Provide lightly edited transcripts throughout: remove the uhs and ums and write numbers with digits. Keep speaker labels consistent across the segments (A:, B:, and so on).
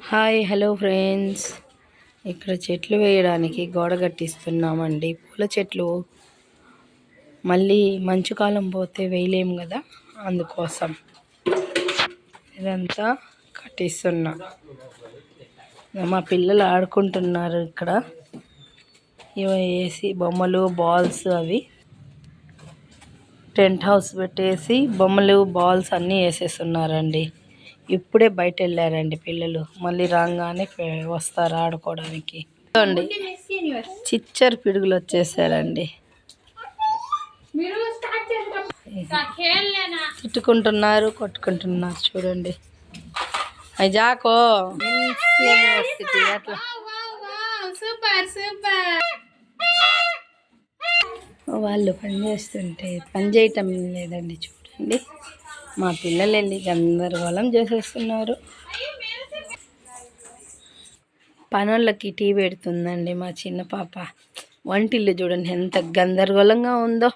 A: Hi hello friends, ఇక్కడ చెట్లు వేయడానికి గోడ కట్టిస్తున్నామండి. పూల చెట్లు మళ్ళీ మంచు కాలం పోతే వేయలేము కదా, అందుకోసం ఇదంతా కట్టిస్తున్నా. మా పిల్లలు ఆడుకుంటున్నారు. ఇక్కడ ఇవి వేసి బొమ్మలు బాల్స్, అవి టెంట్ హౌస్ పెట్టేసి బొమ్మలు బాల్స్ అన్నీ వేసేస్తున్నారండి. ఇప్పుడే బయట వెళ్ళారండి పిల్లలు, మళ్ళీ రాగానే వస్తారు ఆడుకోవడానికి. చూడండి, చిచ్చర పిడుగులు వచ్చేసారండి. తిట్టుకుంటున్నారు, కొట్టుకుంటున్నారు. చూడండి, అవి జాకో యూనివర్సిటీ అట్లా వాళ్ళు పని చేస్తుంటే పని చేయటం లేదండి. చూడండి, మా పిల్లలు వెళ్ళి గందరగోళం చేసేస్తున్నారు. పనులకి టీ పెడుతుందండి మా చిన్న పాప. వంటిల్లు చూడండి ఎంత గందరగోళంగా ఉందో,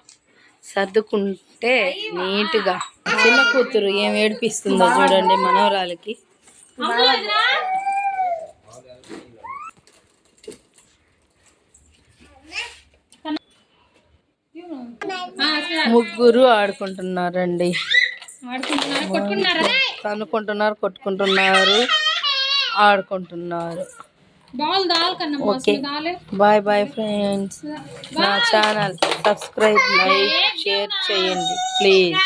A: సర్దుకుంటే నీట్గా. చిన్న కూతురు ఏం ఏడిపిస్తుందో చూడండి మనవరాలకి. ముగ్గురు ఆడుకుంటున్నారండి. అనుకుంటున్నారు, కొట్టుకుంటున్నారు, ఆడుకుంటున్నారు. Okay, bye bye friends. నా ఛానల్ సబ్స్క్రైబ్, లైక్, షేర్ చేయండి ప్లీజ్.